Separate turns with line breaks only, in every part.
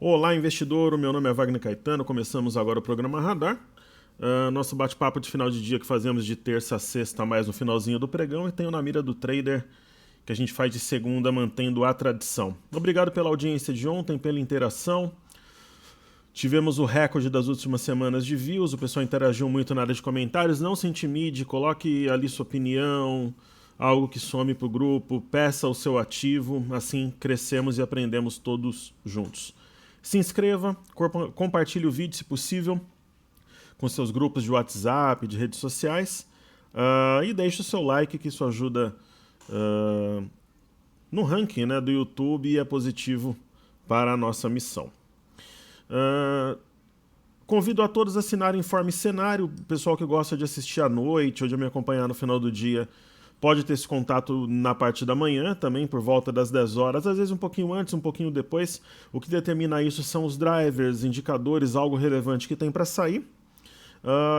Olá, investidor. O meu nome é Wagner Caetano. Começamos agora o programa Radar. Nosso bate-papo de final de dia que fazemos de terça a sexta, mais no finalzinho do pregão, e tenho na mira do trader que a gente faz de segunda, mantendo a tradição. Obrigado pela audiência de ontem, pela interação. Tivemos o recorde das últimas semanas de views, o pessoal interagiu muito na área de comentários. Não se intimide, coloque ali sua opinião, algo que some para o grupo, peça o seu ativo, assim crescemos e aprendemos todos juntos. Se inscreva, compartilhe o vídeo se possível com seus grupos de WhatsApp, de redes sociais, e deixe o seu like, que isso ajuda no ranking, né, do YouTube e é positivo para a nossa missão. Convido a todos a assinarem Informe Cenário. O pessoal que gosta de assistir à noite ou de me acompanhar no final do dia pode ter esse contato na parte da manhã também, por volta das 10 horas, às vezes um pouquinho antes, um pouquinho depois. O que determina isso são os drivers, indicadores, algo relevante que tem para sair.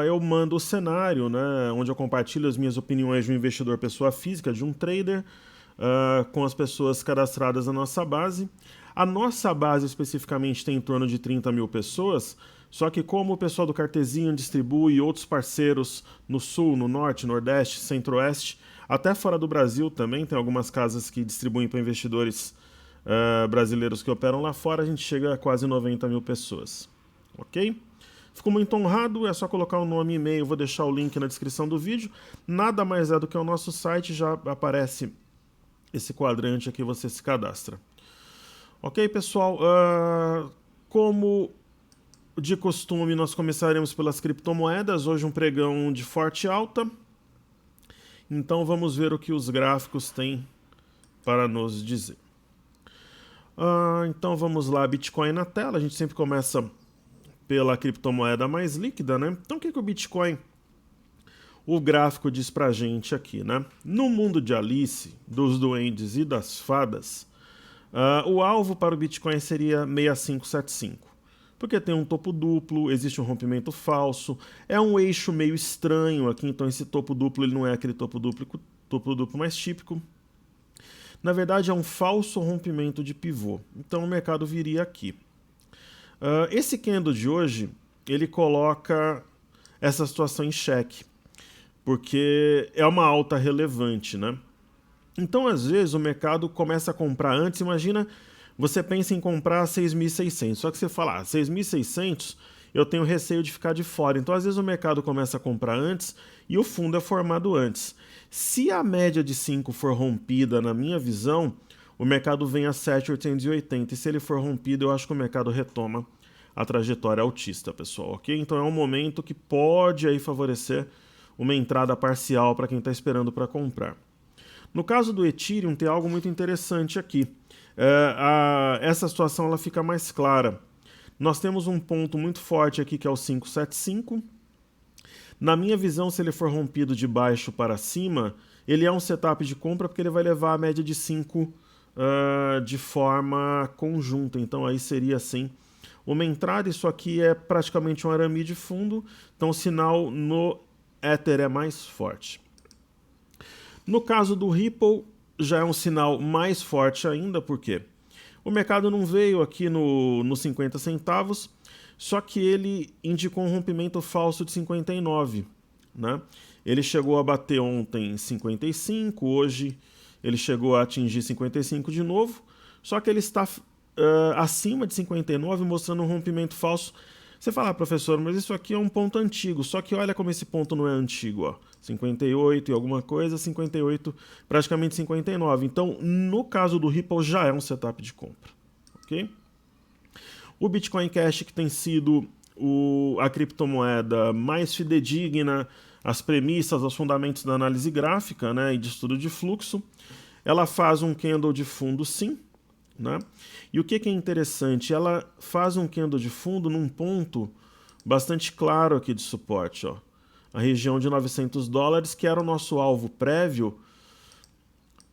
Eu mando o cenário, né, onde eu compartilho as minhas opiniões de um investidor pessoa física, de um trader, com as pessoas cadastradas na nossa base. A nossa base especificamente tem em torno de 30 mil pessoas, só que como o pessoal do Cartesian distribui e outros parceiros no Sul, no Norte, Nordeste, Centro-Oeste, até fora do Brasil também, tem algumas casas que distribuem para investidores brasileiros que operam lá fora, a gente chega a quase 90 mil pessoas. Ok? Fico muito honrado, é só colocar o nome e e-mail, vou deixar o link na descrição do vídeo. Nada mais é do que o nosso site, já aparece esse quadrante aqui, você se cadastra. Ok, pessoal? Como de costume, nós começaremos pelas criptomoedas. Hoje um pregão de forte alta. Então vamos ver o que os gráficos têm para nos dizer. Então vamos lá, Bitcoin na tela. A gente sempre começa pela criptomoeda mais líquida, né? Então o que o Bitcoin, o gráfico diz pra gente aqui, né? No mundo de Alice, dos duendes e das fadas, o alvo para o Bitcoin seria 6575. Porque tem um topo duplo, existe um rompimento falso, é um eixo meio estranho aqui, então esse topo duplo ele não é aquele topo duplo mais típico. Na verdade é um falso rompimento de pivô, então o mercado viria aqui. Esse candle de hoje, ele coloca essa situação em xeque, porque é uma alta relevante, né? Então, às vezes, o mercado começa a comprar antes. Imagina, você pensa em comprar 6.600, só que você fala, 6.600, eu tenho receio de ficar de fora. Então, às vezes, o mercado começa a comprar antes e o fundo é formado antes. Se a média de 5 for rompida, na minha visão, o mercado vem a 7.880. E se ele for rompido, eu acho que o mercado retoma a trajetória altista, pessoal, ok? Então, é um momento que pode aí favorecer uma entrada parcial para quem está esperando para comprar. No caso do Ethereum, tem algo muito interessante aqui. Essa situação ela fica mais clara. Nós temos um ponto muito forte aqui que é o 575. Na minha visão, se ele for rompido de baixo para cima, ele é um setup de compra porque ele vai levar a média de 5 de forma conjunta. Então aí seria assim uma entrada. Isso aqui é praticamente um arame de fundo, então o sinal no Ether é mais forte. No caso do Ripple, já é um sinal mais forte ainda, porque o mercado não veio aqui no 50 centavos, só que ele indicou um rompimento falso de 59, né? Ele chegou a bater ontem 55, hoje ele chegou a atingir 55 de novo, só que ele está acima de 59, mostrando um rompimento falso. Você fala, professor, mas isso aqui é um ponto antigo, só que olha como esse ponto não é antigo, ó. 58 e alguma coisa, 58, praticamente 59. Então, no caso do Ripple, já é um setup de compra, ok? O Bitcoin Cash, que tem sido a criptomoeda mais fidedigna às premissas, aos fundamentos da análise gráfica, né, e de estudo de fluxo, ela faz um candle de fundo sim, né? E o que é interessante, ela faz um candle de fundo num ponto bastante claro aqui de suporte, ó. A região de $900, que era o nosso alvo prévio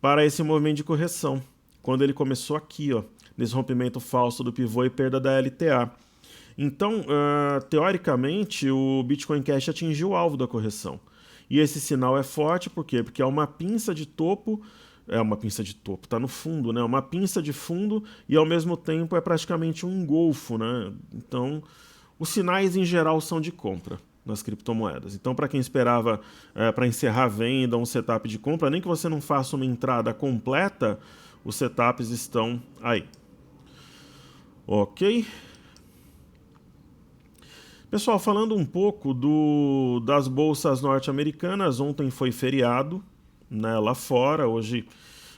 para esse movimento de correção, quando ele começou aqui, ó, nesse rompimento falso do pivô e perda da LTA. Então, teoricamente, o Bitcoin Cash atingiu o alvo da correção. E esse sinal é forte, por quê? Porque é uma pinça de topo É uma pinça de topo, está no fundo, né? Uma pinça de fundo e ao mesmo tempo é praticamente um engolfo, né? Então, os sinais em geral são de compra nas criptomoedas. Então, para quem esperava para encerrar a venda, um setup de compra, nem que você não faça uma entrada completa, os setups estão aí. Ok? Pessoal, falando um pouco das bolsas norte-americanas, ontem foi feriado, né, lá fora, hoje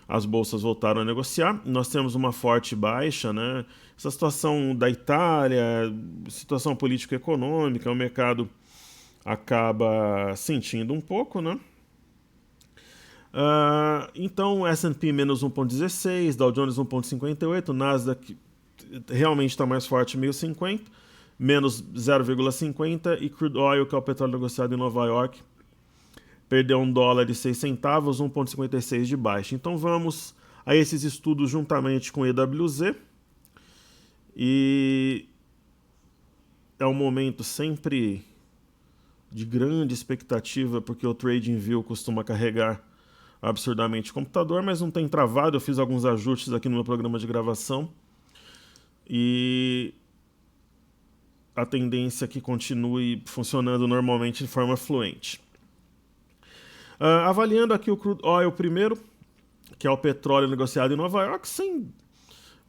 as bolsas voltaram a negociar. Nós temos uma forte baixa, né? Essa situação da Itália, situação político-econômica, o mercado acaba sentindo um pouco, né? Então, S&P menos 1,16, Dow Jones 1,58, Nasdaq realmente está mais forte, 1.050, menos 0,50, e Crude Oil, que é o petróleo negociado em Nova York, perdeu $1,06, 1,56 de baixa. Então vamos a esses estudos juntamente com o EWZ. E é um momento sempre de grande expectativa, porque o TradingView costuma carregar absurdamente o computador, mas não tem travado. Eu fiz alguns ajustes aqui no meu programa de gravação e a tendência é que continue funcionando normalmente de forma fluente. Avaliando aqui o Crude Oil primeiro, que é o petróleo negociado em Nova York, sem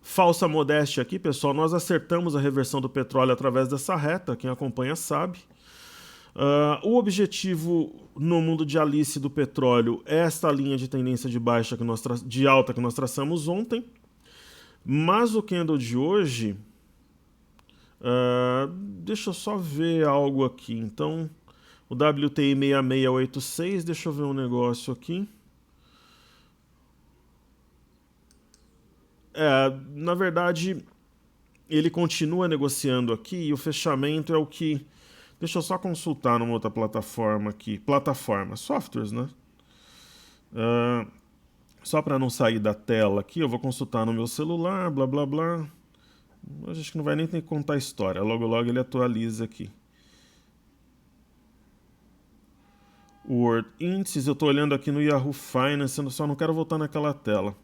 falsa modéstia aqui, pessoal, nós acertamos a reversão do petróleo através dessa reta, quem acompanha sabe. O objetivo no mundo de Alice do petróleo é esta linha de tendência de baixa de alta que nós traçamos ontem, mas o candle de hoje, deixa eu só ver algo aqui. Então, o WTI 6686, deixa eu ver um negócio aqui. Na verdade, ele continua negociando aqui e o fechamento é o que... Deixa eu só consultar numa outra plataforma aqui. Plataforma, softwares, né? Só para não sair da tela aqui, eu vou consultar no meu celular, blá blá blá. Hoje acho que não vai nem ter que contar a história. Logo logo ele atualiza aqui. World Indices, eu estou olhando aqui no Yahoo Finance, eu só não quero voltar naquela tela.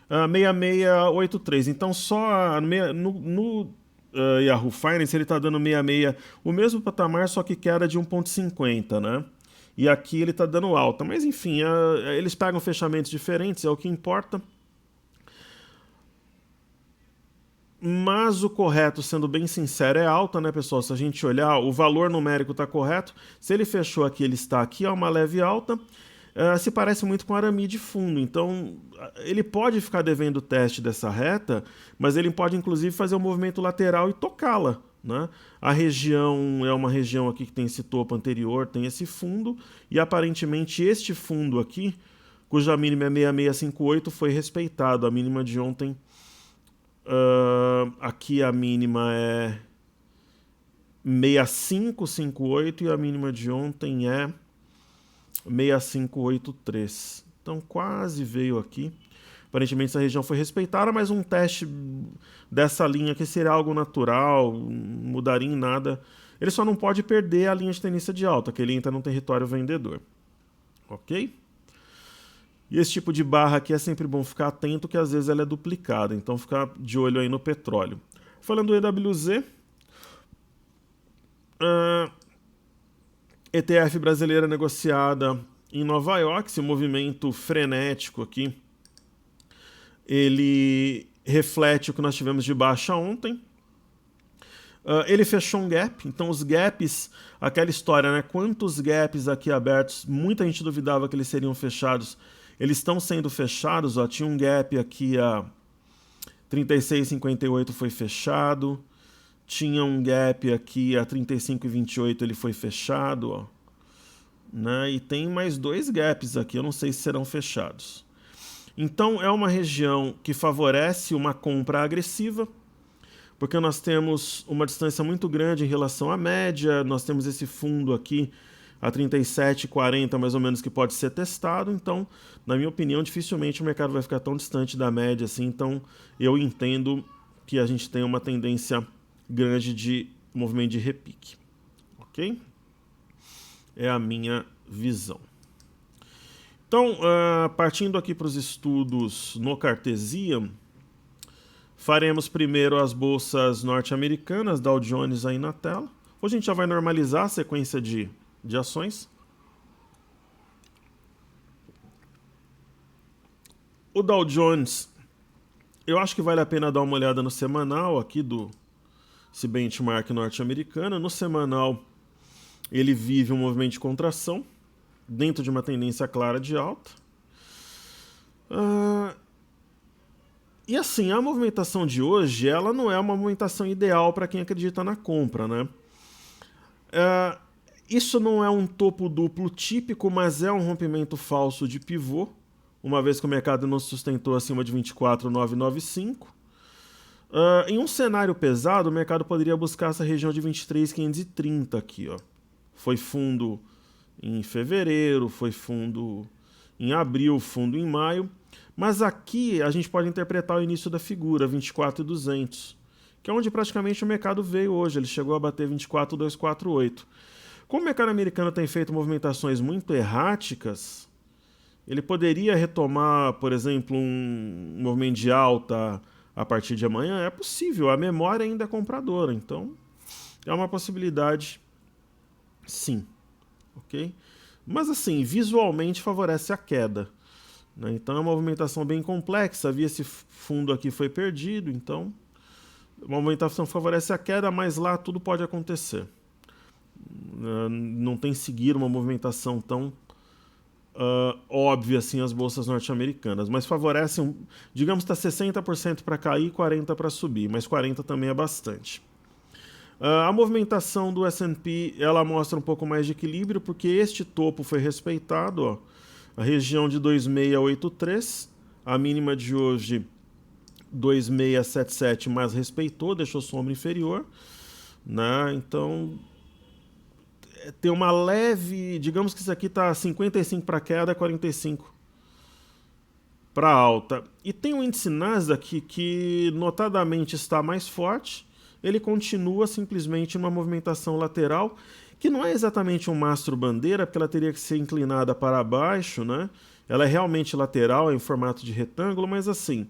6683, então só no Yahoo Finance ele está dando 66, o mesmo patamar, só que queda de 1,50, né? E aqui ele está dando alta, mas enfim, eles pegam fechamentos diferentes, é o que importa. Mas o correto, sendo bem sincero, é alta, né, pessoal? Se a gente olhar, o valor numérico está correto. Se ele fechou aqui, ele está aqui, é uma leve alta. Se parece muito com arame de fundo. Então, ele pode ficar devendo o teste dessa reta, mas ele pode, inclusive, fazer um movimento lateral e tocá-la, né? A região é uma região aqui que tem esse topo anterior, tem esse fundo, e aparentemente este fundo aqui, cuja mínima é 6658, foi respeitado. A mínima de ontem... aqui a mínima é 6558 e a mínima de ontem é 6583. Então quase veio aqui. Aparentemente essa região foi respeitada, mas um teste dessa linha que seria algo natural, não mudaria em nada. Ele só não pode perder a linha de tendência de alta, que ele entra no território vendedor. Ok? E esse tipo de barra aqui é sempre bom ficar atento, que às vezes ela é duplicada. Então ficar de olho aí no petróleo. Falando do EWZ, ETF brasileira negociada em Nova York, esse movimento frenético aqui, ele reflete o que nós tivemos de baixa ontem. Ele fechou um gap, então os gaps, aquela história, né? Quantos gaps aqui abertos, muita gente duvidava que eles seriam fechados. Eles estão sendo fechados, ó, tinha um gap aqui a 36,58 foi fechado, tinha um gap aqui a 35,28 ele foi fechado, ó, né? E tem mais dois gaps aqui, eu não sei se serão fechados. Então é uma região que favorece uma compra agressiva, porque nós temos uma distância muito grande em relação à média, nós temos esse fundo aqui a 37,40 mais ou menos que pode ser testado, então, na minha opinião, dificilmente o mercado vai ficar tão distante da média assim, então eu entendo que a gente tem uma tendência grande de movimento de repique, ok? É a minha visão. Então, partindo aqui para os estudos no Cartesian, faremos primeiro as bolsas norte-americanas, Dow Jones aí na tela. Hoje a gente já vai normalizar a sequência de ações. O Dow Jones, eu acho que vale a pena dar uma olhada no semanal aqui desse benchmark norte-americano. No semanal, ele vive um movimento de contração dentro de uma tendência clara de alta. E assim, a movimentação de hoje, ela não é uma movimentação ideal para quem acredita na compra, né? Isso não é um topo duplo típico, mas é um rompimento falso de pivô, uma vez que o mercado não se sustentou acima de 24.995. Em um cenário pesado, o mercado poderia buscar essa região de 23.530 aqui, ó. Foi fundo em fevereiro, foi fundo em abril, fundo em maio. Mas aqui a gente pode interpretar o início da figura, 24.200, que é onde praticamente o mercado veio hoje. Ele chegou a bater 24.248. Como o mercado americano tem feito movimentações muito erráticas, ele poderia retomar, por exemplo, um movimento de alta a partir de amanhã? É possível, a memória ainda é compradora, então é uma possibilidade, sim. Ok? Mas assim, visualmente favorece a queda, né? Então é uma movimentação bem complexa. Havia esse fundo aqui foi perdido, então uma movimentação favorece a queda, mas lá tudo pode acontecer. Não tem seguir uma movimentação tão óbvia assim as bolsas norte-americanas, mas favorecem, digamos que está 60% para cair e 40% para subir, mas 40% também é bastante. A movimentação do S&P, ela mostra um pouco mais de equilíbrio, porque este topo foi respeitado, ó, a região de 2683, a mínima de hoje 2677, mas respeitou, deixou sombra inferior, né? Então tem uma leve, digamos que isso aqui está 55 para queda, 45 para alta. E tem o índice Nasdaq que notadamente está mais forte. Ele continua simplesmente numa movimentação lateral, que não é exatamente um mastro-bandeira, porque ela teria que ser inclinada para baixo, né? Ela é realmente lateral, é em formato de retângulo, mas assim,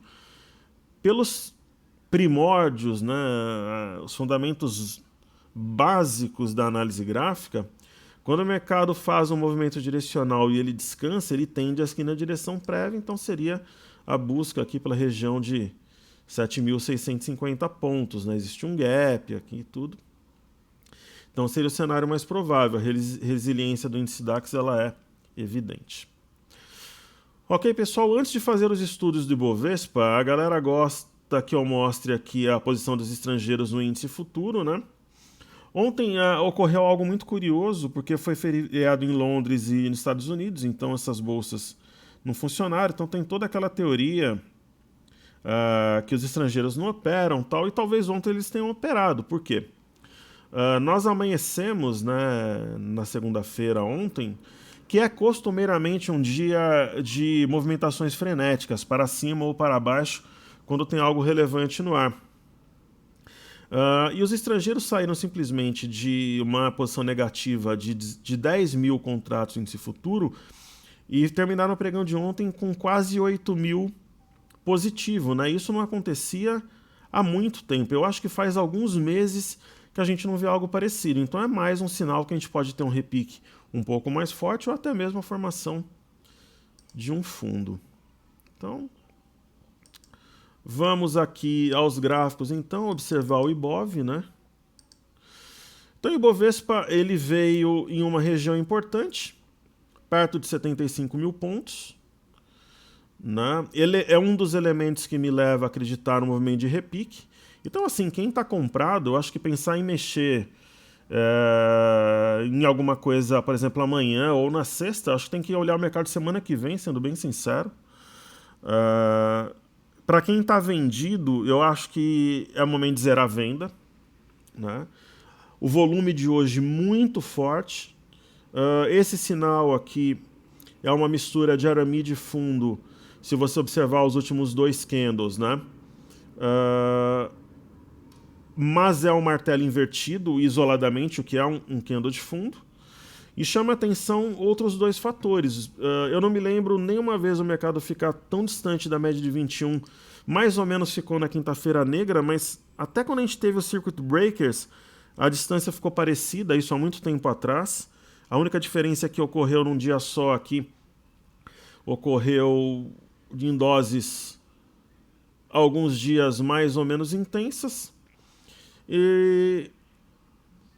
pelos primórdios, né, os fundamentos básicos da análise gráfica, quando o mercado faz um movimento direcional e ele descansa, ele tende a seguir na direção prévia, então seria a busca aqui pela região de 7.650 pontos, né? Existe um gap aqui e tudo. Então seria o cenário mais provável. A resiliência do índice DAX ela é evidente. Ok, pessoal, antes de fazer os estudos do Ibovespa, a galera gosta que eu mostre aqui a posição dos estrangeiros no índice futuro, né? Ontem ocorreu algo muito curioso, porque foi feriado em Londres e nos Estados Unidos, então essas bolsas não funcionaram, então tem toda aquela teoria que os estrangeiros não operam, tal, e talvez ontem eles tenham operado. Por quê? Nós amanhecemos, né, na segunda-feira ontem, que é costumeiramente um dia de movimentações frenéticas, para cima ou para baixo, quando tem algo relevante no ar. E os estrangeiros saíram simplesmente de uma posição negativa de 10 mil contratos no índice futuro e terminaram o pregão de ontem com quase 8 mil positivo, né? Isso não acontecia há muito tempo. Eu acho que faz alguns meses que a gente não vê algo parecido. Então é mais um sinal que a gente pode ter um repique um pouco mais forte ou até mesmo a formação de um fundo. Então, vamos aqui aos gráficos, então, observar o Ibov, né? Então o Ibovespa, ele veio em uma região importante, perto de 75 mil pontos, né? Ele é um dos elementos que me leva a acreditar no movimento de repique. Então, assim, quem está comprado, eu acho que pensar em mexer em alguma coisa, por exemplo, amanhã ou na sexta, acho que tem que olhar o mercado semana que vem, sendo bem sincero. Para quem está vendido, eu acho que é o momento de zerar a venda, né? O volume de hoje muito forte. Esse sinal aqui é uma mistura de aramide e fundo, se você observar os últimos dois candles, né? Mas é um martelo invertido isoladamente, o que é um candle de fundo. E chama atenção outros dois fatores. Eu não me lembro nenhuma vez o mercado ficar tão distante da média de 21, mais ou menos ficou na quinta-feira negra, mas até quando a gente teve os circuit breakers, a distância ficou parecida, isso há muito tempo atrás. A única diferença é que ocorreu num dia só aqui, ocorreu em doses alguns dias mais ou menos intensas. E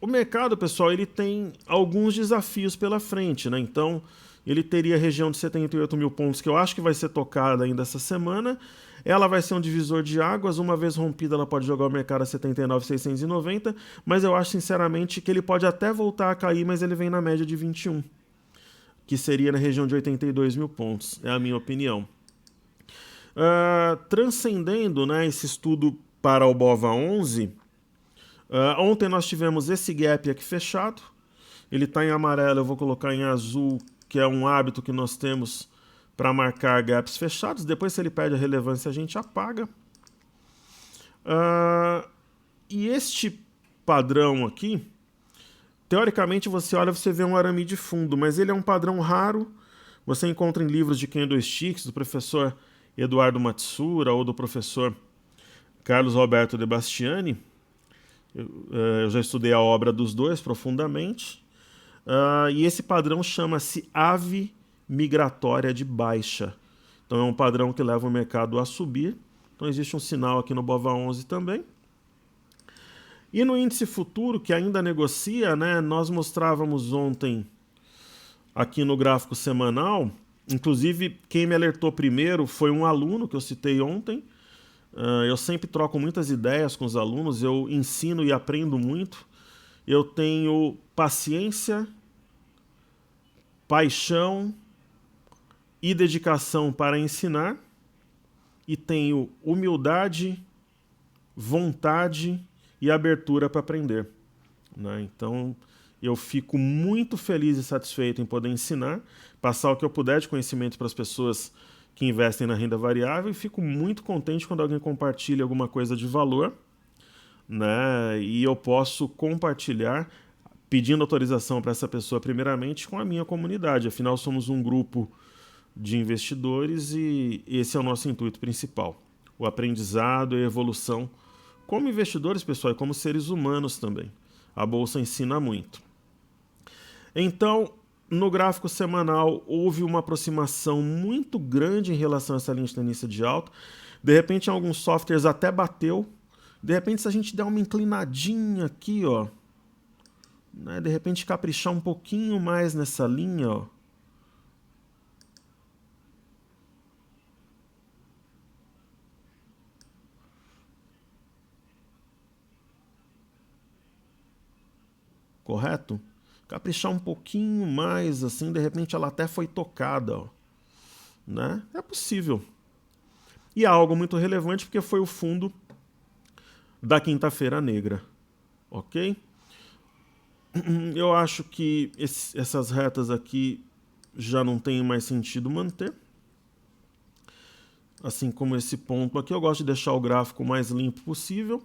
o mercado, pessoal, ele tem alguns desafios pela frente, né? Então, ele teria a região de 78 mil pontos, que eu acho que vai ser tocada ainda essa semana. Ela vai ser um divisor de águas. Uma vez rompida, ela pode jogar o mercado a 79.690, mas eu acho, sinceramente, que ele pode até voltar a cair, mas ele vem na média de 21, que seria na região de 82 mil pontos, é a minha opinião. Transcendendo, né, esse estudo para o BOVA11, ontem nós tivemos esse gap aqui fechado. Ele está em amarelo, eu vou colocar em azul, que é um hábito que nós temos para marcar gaps fechados. Depois, se ele perde a relevância, a gente apaga. E este padrão aqui, teoricamente, você olha, você vê um arame de fundo, mas ele é um padrão raro. Você encontra em livros de candlesticks, do professor Eduardo Matsura ou do professor Carlos Roberto de Bastiani. Eu já estudei a obra dos dois profundamente. E esse padrão chama-se ave migratória de baixa. Então é um padrão que leva o mercado a subir. Então existe um sinal aqui no BOVA11 também. E no índice futuro, que ainda negocia, né, nós mostrávamos ontem aqui no gráfico semanal. Inclusive, quem me alertou primeiro foi um aluno que eu citei ontem. Eu sempre troco muitas ideias com os alunos, eu ensino e aprendo muito. Eu tenho paciência, paixão e dedicação para ensinar. E tenho humildade, vontade e abertura para aprender, né? Então, eu fico muito feliz e satisfeito em poder ensinar, passar o que eu puder de conhecimento para as pessoas que investem na renda variável, e fico muito contente quando alguém compartilha alguma coisa de valor, né? E eu posso compartilhar, pedindo autorização para essa pessoa primeiramente com a minha comunidade. Afinal, somos um grupo de investidores e esse é o nosso intuito principal. O aprendizado e a evolução como investidores, pessoal, e como seres humanos também. A Bolsa ensina muito. Então, no gráfico semanal, houve uma aproximação muito grande em relação a essa linha de tendência de alta. De repente, em alguns softwares até bateu. De repente, se a gente der uma inclinadinha aqui, ó, né, de repente caprichar um pouquinho mais nessa linha, ó, correto? Caprichar um pouquinho mais, assim, de repente ela até foi tocada, ó, né? É possível. E é algo muito relevante porque foi o fundo da quinta-feira negra, ok? Eu acho que essas retas aqui já não tem mais sentido manter. Assim como esse ponto aqui, eu gosto de deixar o gráfico mais limpo possível.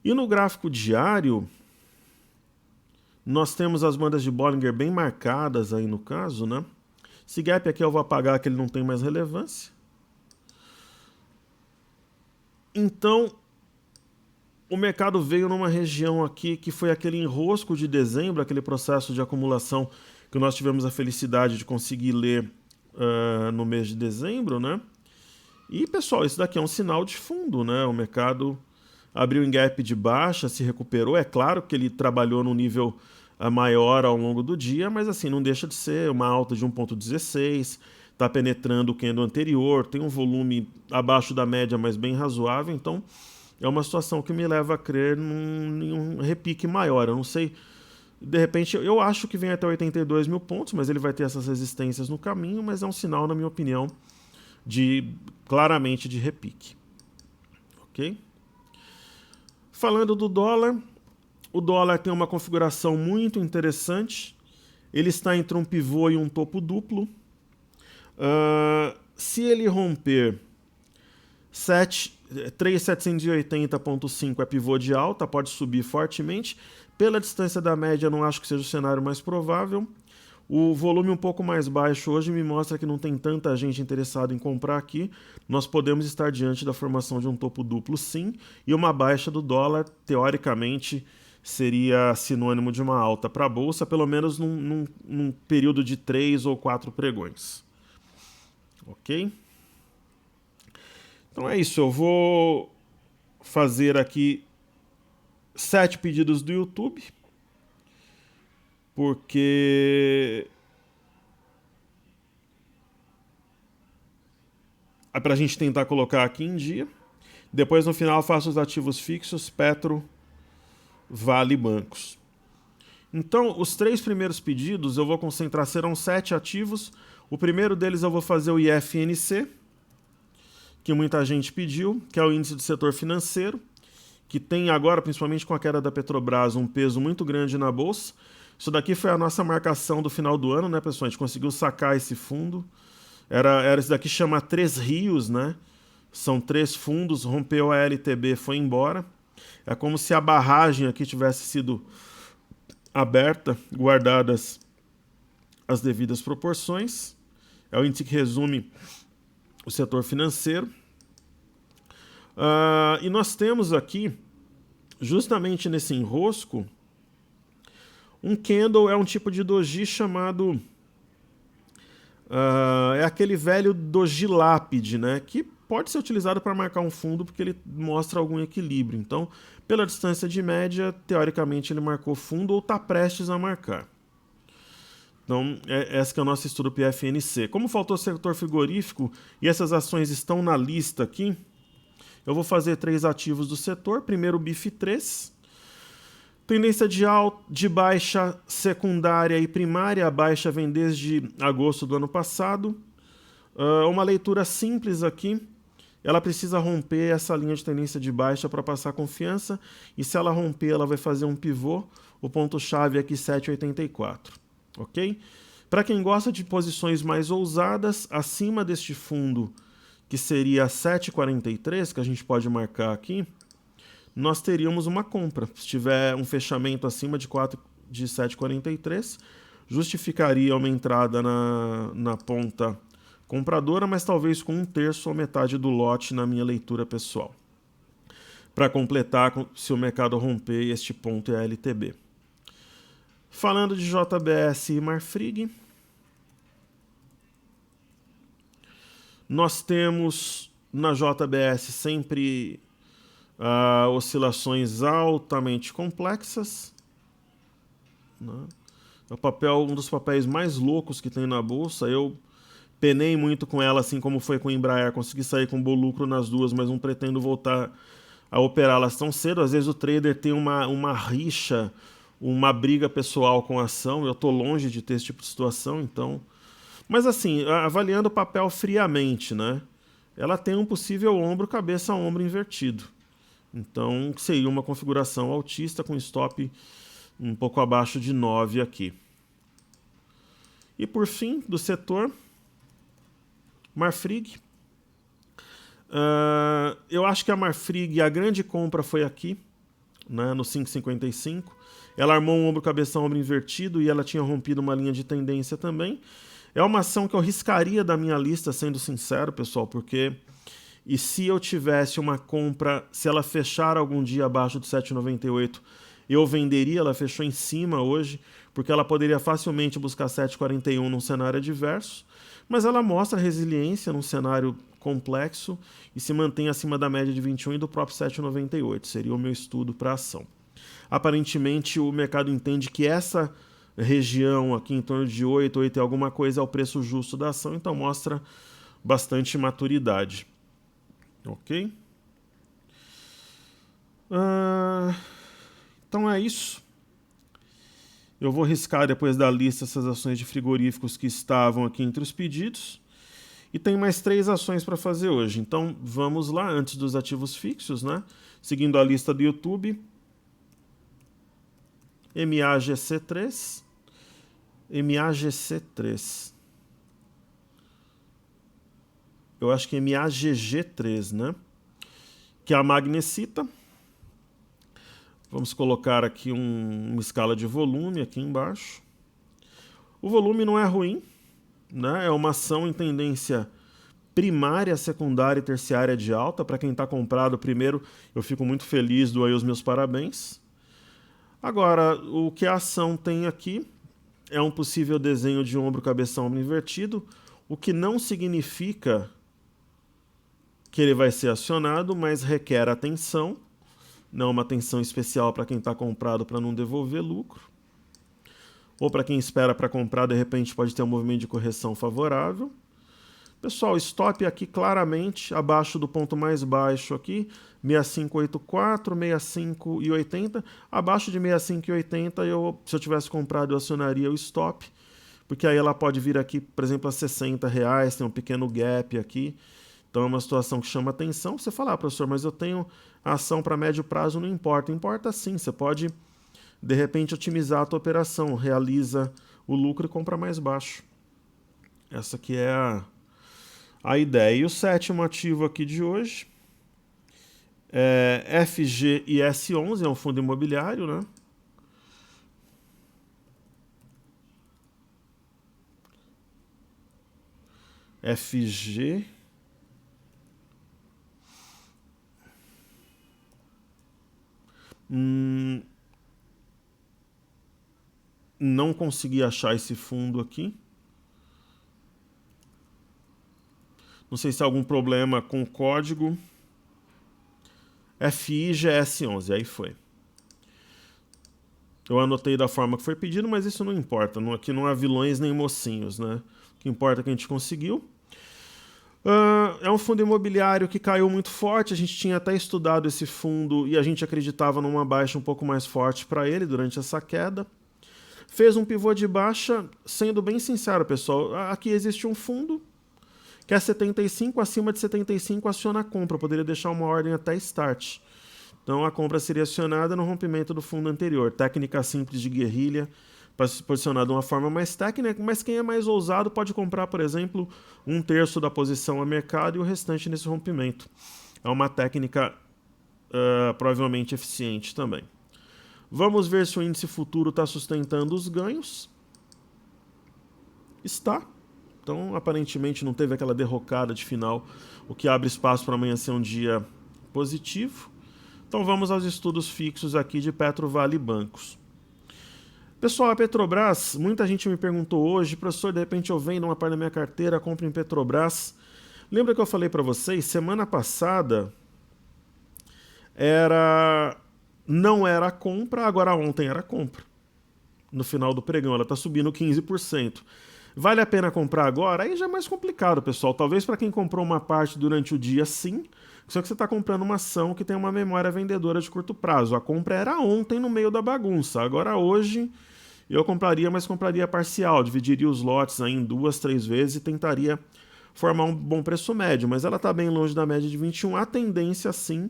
E no gráfico diário, nós temos as bandas de Bollinger bem marcadas aí no caso, né? Esse gap aqui eu vou apagar, que ele não tem mais relevância. Então, o mercado veio numa região aqui que foi aquele enrosco de dezembro, aquele processo de acumulação que nós tivemos a felicidade de conseguir ler no mês de dezembro, né? E, pessoal, isso daqui é um sinal de fundo, né? O mercado abriu em gap de baixa, se recuperou. É claro que ele trabalhou num nível maior ao longo do dia, mas assim, não deixa de ser uma alta de 1,16, está penetrando o candle anterior, tem um volume abaixo da média, mas bem razoável. Então, é uma situação que me leva a crer em um repique maior. Eu não sei, de repente, eu acho que vem até 82 mil pontos, mas ele vai ter essas resistências no caminho, mas é um sinal, na minha opinião, claramente de repique. Ok? Falando do dólar, o dólar tem uma configuração muito interessante. Ele está entre um pivô e um topo duplo. Se ele romper 3.780.5 é pivô de alta, pode subir fortemente. Pela distância da média, não acho que seja o cenário mais provável. O volume um pouco mais baixo hoje me mostra que não tem tanta gente interessada em comprar aqui. Nós podemos estar diante da formação de um topo duplo, sim, e uma baixa do dólar, teoricamente, seria sinônimo de uma alta para a Bolsa, pelo menos num período de 3 ou 4 pregões. Ok? Então é isso, eu vou fazer aqui 7 pedidos do YouTube, porque é para a gente tentar colocar aqui em dia. Depois, no final, faço os ativos fixos, Petro, Vale e bancos. Então, os 3 primeiros pedidos eu vou concentrar, serão 7 ativos. O primeiro deles eu vou fazer o IFNC, que muita gente pediu, que é o índice do setor financeiro, que tem agora, principalmente com a queda da Petrobras, um peso muito grande na Bolsa. Isso daqui foi a nossa marcação do final do ano, né, pessoal? A gente conseguiu sacar esse fundo. Era esse daqui, chama Três Rios, né? São 3 fundos, rompeu a LTB, foi embora. É como se a barragem aqui tivesse sido aberta, guardadas as devidas proporções. É o índice que resume o setor financeiro. E nós temos aqui, justamente nesse enrosco, um candle, é um tipo de doji chamado... é aquele velho doji lápide, né? Que pode ser utilizado para marcar um fundo porque ele mostra algum equilíbrio. Então, pela distância de média, teoricamente ele marcou fundo ou está prestes a marcar. Então, esse que é o nosso estudo PFNC. Como faltou setor frigorífico e essas ações estão na lista aqui, eu vou fazer 3 ativos do setor. Primeiro, o BIF3. Tendência de baixa secundária e primária. A baixa vem desde agosto do ano passado. Uma leitura simples aqui. Ela precisa romper essa linha de tendência de baixa para passar confiança. E se ela romper, ela vai fazer um pivô. O ponto-chave aqui 7,84. Ok? Para quem gosta de posições mais ousadas, acima deste fundo, que seria 7,43, que a gente pode marcar aqui, nós teríamos uma compra. Se tiver um fechamento acima de 7,43, justificaria uma entrada na ponta compradora, mas talvez com 1/3 ou metade do lote na minha leitura pessoal. Para completar, se o mercado romper este ponto é a LTB. Falando de JBS e Marfrig, nós temos na JBS sempre oscilações altamente complexas, né? É um dos papéis mais loucos que tem na bolsa. Eu penei muito com ela, assim como foi com o Embraer. Consegui sair com bom lucro nas duas, mas não pretendo voltar a operá-las tão cedo. Às vezes o trader tem uma rixa, uma briga pessoal com a ação. Eu estou longe de ter esse tipo de situação, então... Mas assim, avaliando o papel friamente, né? Ela tem um possível ombro, cabeça, ombro invertido. Então, seria uma configuração altista com stop um pouco abaixo de 9 aqui. E por fim, do setor, Marfrig. Eu acho que a Marfrig, a grande compra foi aqui, né, no 5,55. Ela armou um ombro, cabeção, ombro invertido e ela tinha rompido uma linha de tendência também. É uma ação que eu riscaria da minha lista, sendo sincero, pessoal, porque... E se eu tivesse uma compra, se ela fechar algum dia abaixo de 7,98, eu venderia. Ela fechou em cima hoje, porque ela poderia facilmente buscar 7,41 num cenário adverso, mas ela mostra resiliência num cenário complexo e se mantém acima da média de 21 e do próprio 7,98. Seria o meu estudo para a ação. Aparentemente, o mercado entende que essa região aqui em torno de 8 e alguma coisa é o preço justo da ação, então mostra bastante maturidade. Ok? Então é isso. Eu vou riscar depois da lista essas ações de frigoríficos que estavam aqui entre os pedidos. E tem mais 3 ações para fazer hoje. Então vamos lá, antes dos ativos fixos, né? Seguindo a lista do YouTube. MAGC3. MAGC3. Eu acho que é MAGG3, né? Que é a magnesita. Vamos colocar aqui uma escala de volume aqui embaixo. O volume não é ruim, né? É uma ação em tendência primária, secundária e terciária de alta. Para quem está comprado primeiro, eu fico muito feliz, dou aí os meus parabéns. Agora, o que a ação tem aqui é um possível desenho de ombro, cabeção, ombro invertido, o que não significa que ele vai ser acionado, mas requer atenção. Não uma atenção especial para quem está comprado para não devolver lucro. Ou para quem espera para comprar, de repente pode ter um movimento de correção favorável. Pessoal, stop aqui claramente abaixo do ponto mais baixo aqui, 6584, 65,80. Abaixo de 65,80, se eu tivesse comprado, eu acionaria o stop, porque aí ela pode vir aqui, por exemplo, a R$60, tem um pequeno gap aqui. Então é uma situação que chama atenção. Você fala, professor, mas eu tenho ação para médio prazo, não importa. Importa sim, você pode, de repente, otimizar a tua operação, realiza o lucro e compra mais baixo. Essa aqui é a ideia. E o sétimo ativo aqui de hoje é FGIS11, é um fundo imobiliário, né? FG... não consegui achar esse fundo aqui. Não sei se há algum problema com o código. FIGS11, aí foi. Eu anotei da forma que foi pedido, mas isso não importa. Aqui não há vilões nem mocinhos, né? O que importa é que a gente conseguiu. É um fundo imobiliário que caiu muito forte. A gente tinha até estudado esse fundo e a gente acreditava numa baixa um pouco mais forte para ele durante essa queda. Fez um pivô de baixa, sendo bem sincero, pessoal. Aqui existe um fundo que é 75, acima de 75 aciona a compra. Eu poderia deixar uma ordem até start. Então a compra seria acionada no rompimento do fundo anterior. Técnica simples de guerrilha, para se posicionar de uma forma mais técnica, mas quem é mais ousado pode comprar, por exemplo, 1/3 da posição a mercado e o restante nesse rompimento. É uma técnica provavelmente eficiente também. Vamos ver se o índice futuro está sustentando os ganhos. Está. Então, aparentemente, não teve aquela derrocada de final, o que abre espaço para amanhã ser um dia positivo. Então, vamos aos estudos fixos aqui de Petro Vale Bancos. Pessoal, a Petrobras, muita gente me perguntou hoje, professor, de repente eu vendo uma parte da minha carteira, compro em Petrobras. Lembra que eu falei para vocês, semana passada não era compra, agora ontem era compra. No final do pregão, ela está subindo 15%. Vale a pena comprar agora? Aí já é mais complicado, pessoal. Talvez para quem comprou uma parte durante o dia, sim. Só que você está comprando uma ação que tem uma memória vendedora de curto prazo. A compra era ontem no meio da bagunça. Agora hoje eu compraria, mas compraria parcial. Dividiria os lotes aí em 2, 3 vezes e tentaria formar um bom preço médio. Mas ela está bem longe da média de 21. A tendência, sim,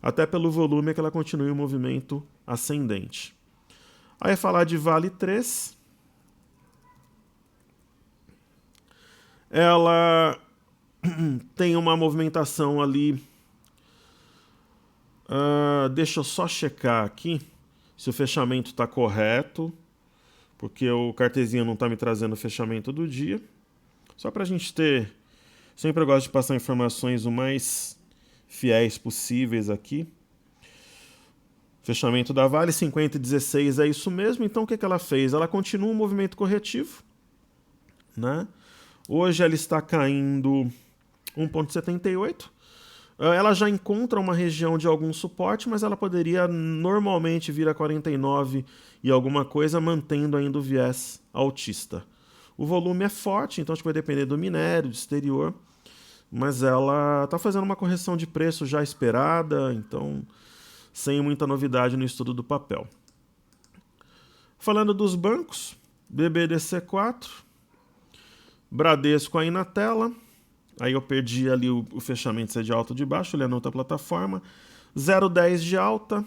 até pelo volume, é que ela continue o movimento ascendente. Aí é falar de Vale 3. Ela tem uma movimentação ali. Deixa eu só checar aqui se o fechamento está correto, porque o cartezinho não está me trazendo o fechamento do dia. Só para a gente ter... Sempre eu gosto de passar informações o mais fiéis possíveis aqui. Fechamento da Vale, 50,16 é isso mesmo. Então o que ela fez? Ela continua um movimento corretivo, né? Hoje ela está caindo 1,78. Ela já encontra uma região de algum suporte, mas ela poderia normalmente vir a 49 e alguma coisa, mantendo ainda o viés altista. O volume é forte, então acho que vai depender do minério, do exterior, mas ela está fazendo uma correção de preço já esperada, então sem muita novidade no estudo do papel. Falando dos bancos, BBDC4, Bradesco aí na tela. Aí eu perdi ali o fechamento, se é de alta ou de baixo, ele é na outra plataforma. 0,10 de alta.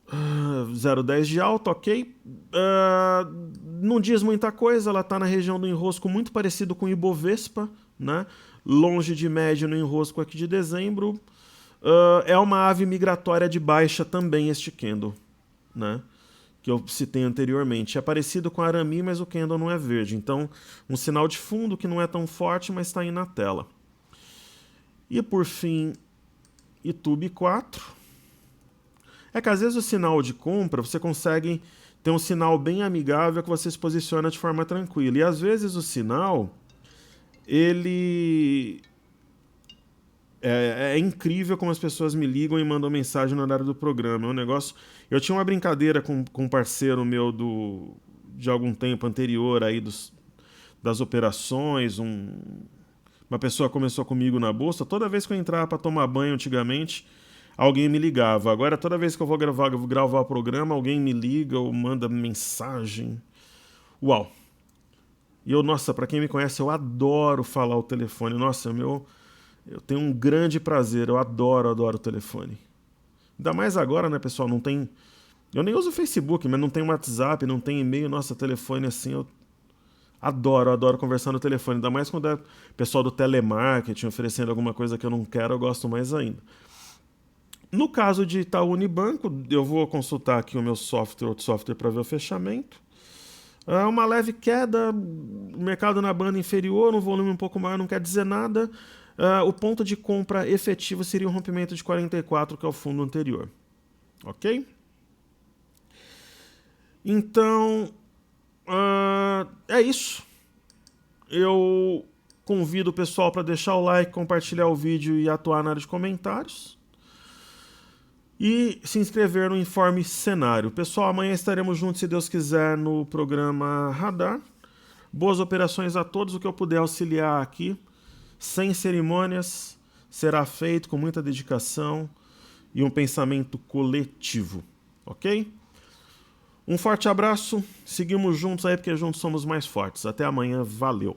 0,10 de alta, ok. Não diz muita coisa, ela está na região do enrosco muito parecido com o Ibovespa, né? Longe de médio no enrosco aqui de dezembro. É uma ave migratória de baixa também este candle, né? Que eu citei anteriormente. É parecido com a Arami, mas o candle não é verde. Então, um sinal de fundo que não é tão forte, mas está aí na tela. E por fim, YouTube 4. É que às vezes o sinal de compra, você consegue ter um sinal bem amigável que você se posiciona de forma tranquila. E às vezes o sinal, ele... É incrível como as pessoas me ligam e mandam mensagem no horário do programa. É um negócio... Eu tinha uma brincadeira com um parceiro meu de algum tempo anterior aí das operações. Uma pessoa começou comigo na bolsa. Toda vez que eu entrava para tomar banho antigamente, alguém me ligava. Agora, toda vez que eu vou gravar o programa, alguém me liga ou manda mensagem. Uau! E nossa, para quem me conhece, eu adoro falar o telefone. Nossa, eu tenho um grande prazer, eu adoro o telefone. Ainda mais agora, né, pessoal, não tem... Eu nem uso o Facebook, mas não tem WhatsApp, não tem e-mail. Nossa, telefone assim, eu adoro conversar no telefone. Ainda mais quando é pessoal do telemarketing oferecendo alguma coisa que eu não quero, eu gosto mais ainda. No caso de Itaú Unibanco, eu vou consultar aqui o meu outro software para ver o fechamento. Uma leve queda, o mercado na banda inferior, um volume um pouco maior, não quer dizer nada. O ponto de compra efetivo seria um rompimento de 44, que é o fundo anterior. Ok? Então, é isso. Eu convido o pessoal para deixar o like, compartilhar o vídeo e atuar na área de comentários. E se inscrever no Informe Cenário. Pessoal, amanhã estaremos juntos, se Deus quiser, no programa Radar. Boas operações a todos. O que eu puder auxiliar aqui, sem cerimônias, será feito com muita dedicação e um pensamento coletivo. Ok? Um forte abraço. Seguimos juntos aí, porque juntos somos mais fortes. Até amanhã. Valeu!